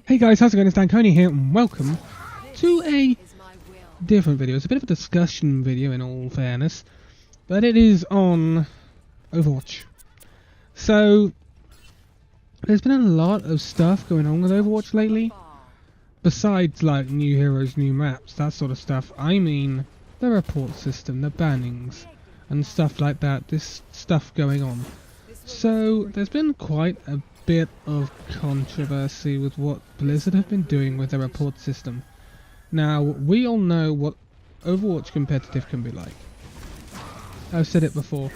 Hey guys, how's it going? It's Dan Coney here, and welcome to a different video. It's a bit of a discussion video in all fairness, but it is on Overwatch. So, there's been a lot of stuff going on with Overwatch lately. Besides, like, new heroes, new maps, that sort of stuff. I mean, the report system, the bannings, and stuff like that. This stuff going on. So, there's been quite a bit of controversy with what Blizzard have been doing with their report system. Now, we all know what Overwatch competitive can be like. I've said it before,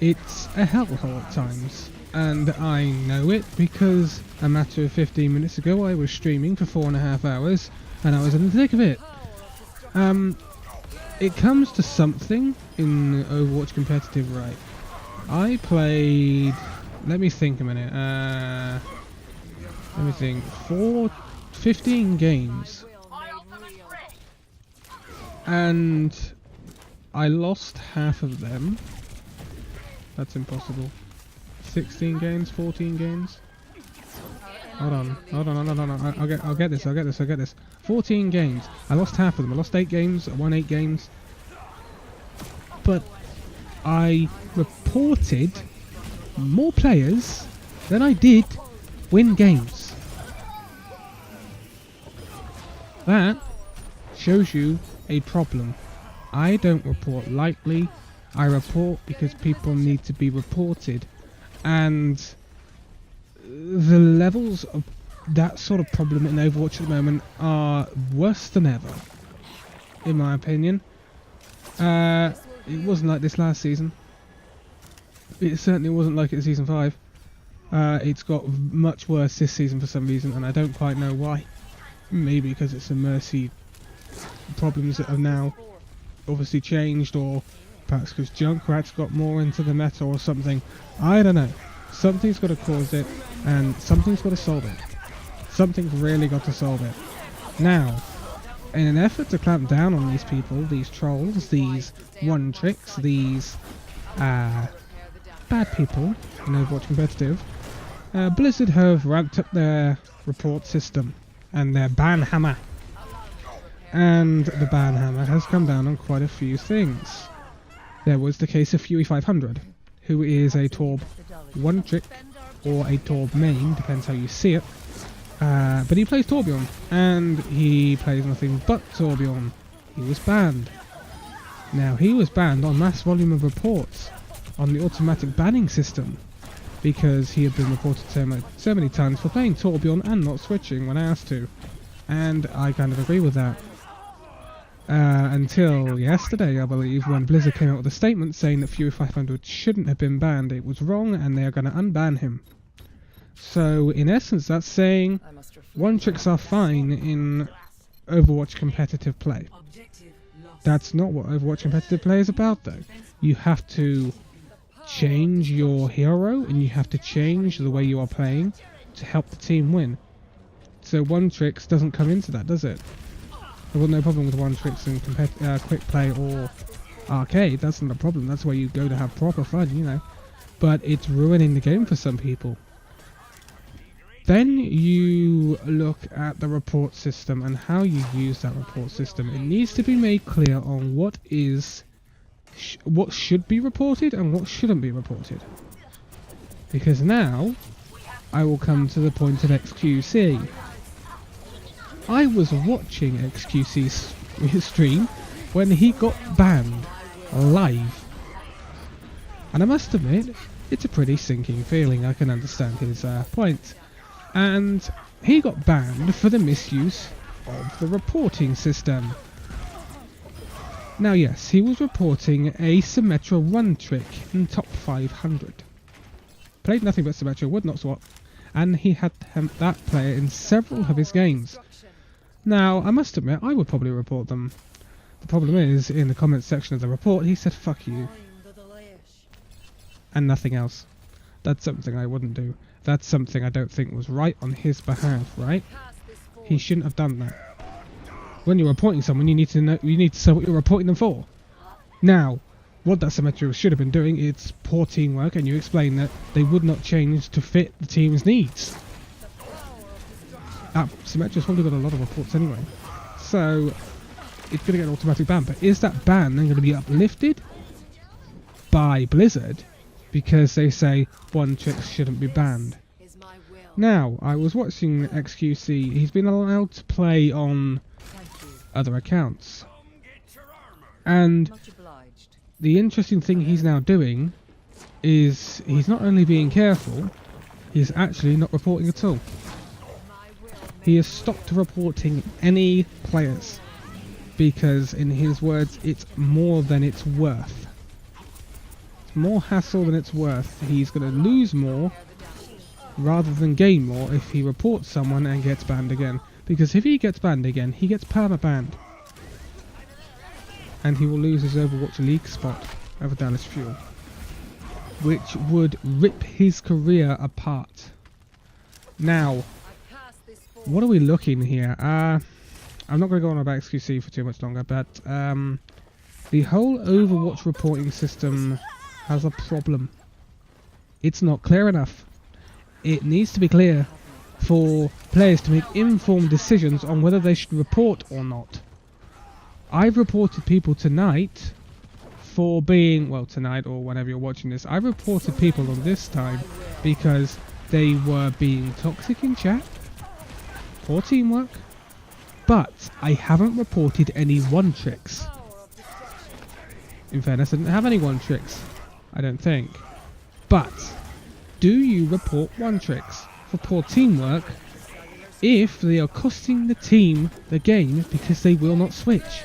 it's a hellhole at times, and I know it because a matter of 15 minutes ago I was streaming for 4.5 hours and I was in the thick of it. It comes to something in Overwatch competitive, right? I played, let me think a minute, 15 games, and I lost half of them. That's impossible. 16 games, 14 games. Hold on. I'll get this. 14 games. I lost half of them. I lost 8 games. I won 8 games. But I reported more players than I did win games. That shows you a problem. I don't report lightly. I report because people need to be reported, and the levels of that sort of problem in Overwatch at the moment are worse than ever, in my opinion. It wasn't like this last season. It certainly wasn't like it in Season 5. It's got much worse this season for some reason, and I don't quite know why. Maybe because it's the Mercy problems that have now obviously changed, or perhaps because Junkrat's got more into the meta or something. I don't know. Something's got to cause it, and something's got to solve it. Something's really got to solve it. Now, in an effort to clamp down on these people, these trolls, these one-tricks, these bad people in Overwatch competitive, Blizzard have ramped up their report system and their ban hammer. And the ban hammer has come down on quite a few things. There was the case of Fury 500, who is a Torb one-trick, or a Torb main, depends how you see it. But he plays Torbjorn, and he plays nothing but Torbjorn. He was banned. Now, he was banned on mass volume of reports on the automatic banning system, because he had been reported so many times for playing Torbjorn and not switching when asked to. And I kind of agree with that. Until yesterday, I believe, when Blizzard came out with a statement saying that Fury 500 shouldn't have been banned. It was wrong, and they are going to unban him. So, in essence, that's saying one-tricks are fine in Overwatch competitive play. That's not what Overwatch competitive play is about, though. You have to change your hero, and you have to change the way you are playing to help the team win. So one-tricks doesn't come into that, does it? There was no problem with one-tricks in quick play or arcade. That's not a problem. That's where you go to have proper fun, you know. But it's ruining the game for some people. Then you look at the report system and how you use that report system. It needs to be made clear on what should be reported and what shouldn't be reported. Because now, I will come to the point of XQC. I was watching XQC's stream when he got banned live. And I must admit, it's a pretty sinking feeling. I can understand his point. And he got banned for the misuse of the reporting system. Now yes, he was reporting a Symmetra one-trick in top 500. Played nothing but Symmetra, would not swap, and he had that player in several of his games. Now, I must admit, I would probably report them. The problem is, in the comments section of the report, he said, "Fuck you." And nothing else. That's something I wouldn't do. That's something I don't think was right on his behalf, right? He shouldn't have done that. When you're reporting someone, you need to know, you need to say what you're reporting them for. Now, what that Symmetra should have been doing is poor teamwork, and you explain that they would not change to fit the team's needs. Symmetra's probably got a lot of reports anyway. So it's going to get an automatic ban. But is that ban then going to be uplifted by Blizzard because they say one trick shouldn't be banned? Now, I was watching XQC. He's been allowed to play on other accounts. And the interesting thing he's now doing is he's not only being careful, he's actually not reporting at all. He has stopped reporting any players because, in his words, it's more than it's worth. It's more hassle than it's worth. He's going to lose more rather than gain more if he reports someone and gets banned again. Because if he gets banned again, he gets perma-banned. And he will lose his Overwatch League spot over Dallas Fuel, which would rip his career apart. Now, what are we looking here? I'm not going to go on about XQC for too much longer, but the whole Overwatch reporting system has a problem. It's not clear enough. It needs to be clear for players to make informed decisions on whether they should report or not. I've reported people tonight for being, well, tonight or whenever you're watching this, I've reported people on this time because they were being toxic in chat, poor teamwork, but I haven't reported any one-tricks. In fairness, I didn't have any one-tricks, I don't think. But do you report one-tricks for poor teamwork if they are costing the team the game because they will not switch?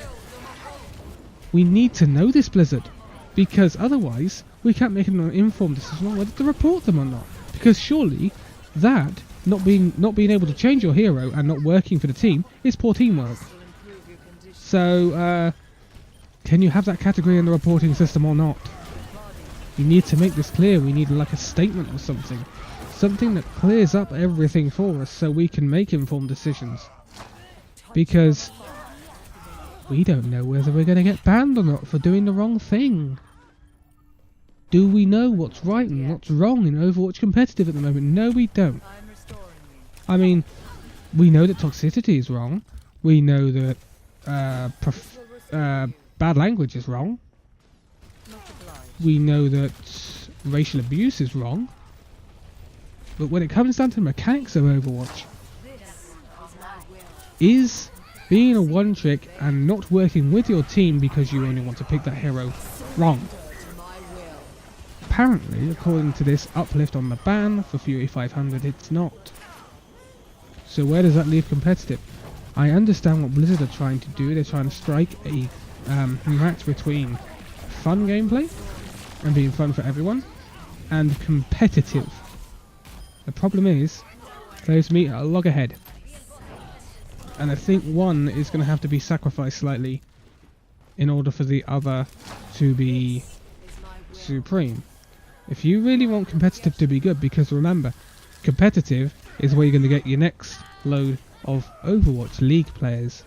We need to know this, Blizzard, because otherwise we can't make an informed decision on whether to report them or not. Because surely that not being able to change your hero and not working for the team is poor teamwork. So can you have that category in the reporting system or not? You need to make this clear. We need like a statement or something. Something that clears up everything for us so we can make informed decisions. Because we don't know whether we're going to get banned or not for doing the wrong thing. Do we know what's right and what's wrong in Overwatch competitive at the moment? No, we don't. I mean, we know that toxicity is wrong. We know that bad language is wrong. We know that racial abuse is wrong. But when it comes down to the mechanics of Overwatch, is being a one-trick and not working with your team because you only want to pick that hero wrong? Apparently, according to this uplift on the ban for Fury 500, it's not. So where does that leave competitive? I understand what Blizzard are trying to do. They're trying to strike a match between fun gameplay and being fun for everyone and competitive. The problem is those meet at a loggerhead, and I think one is going to have to be sacrificed slightly in order for the other to be supreme. If you really want competitive to be good, because remember, competitive is where you're going to get your next load of Overwatch League players.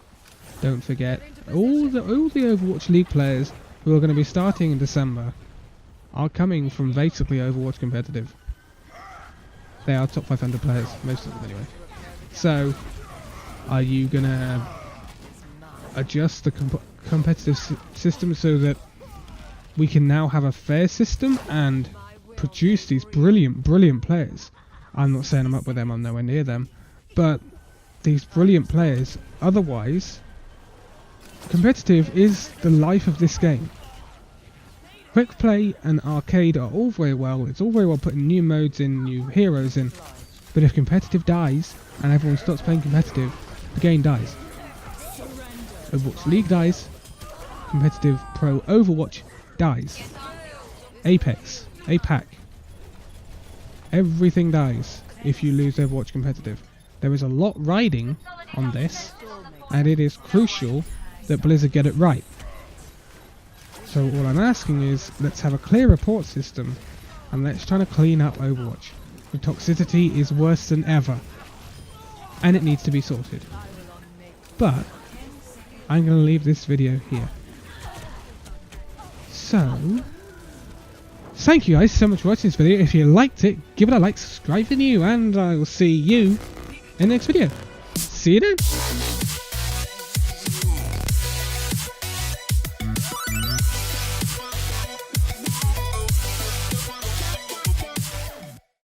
Don't forget, all the Overwatch League players who are going to be starting in December are coming from basically Overwatch competitive. They are top 500 players, most of them anyway. So, are you going to adjust the competitive system so that we can now have a fair system and produce these brilliant players? I'm not saying I'm up with them, I'm nowhere near them, but these brilliant players. Otherwise, competitive is the life of this game. Quick play and arcade are all very well. It's all very well putting new modes in, new heroes in, but if competitive dies and everyone stops playing competitive, the game dies. Overwatch League dies, competitive pro Overwatch dies, Apex, APAC, everything dies if you lose Overwatch competitive. There is a lot riding on this, and it is crucial that Blizzard get it right. So all I'm asking is, let's have a clear report system, and let's try to clean up Overwatch. The toxicity is worse than ever, and it needs to be sorted. But I'm going to leave this video here. So, thank you guys so much for watching this video. If you liked it, give it a like, subscribe if you're new, and I will see you in the next video. see you then.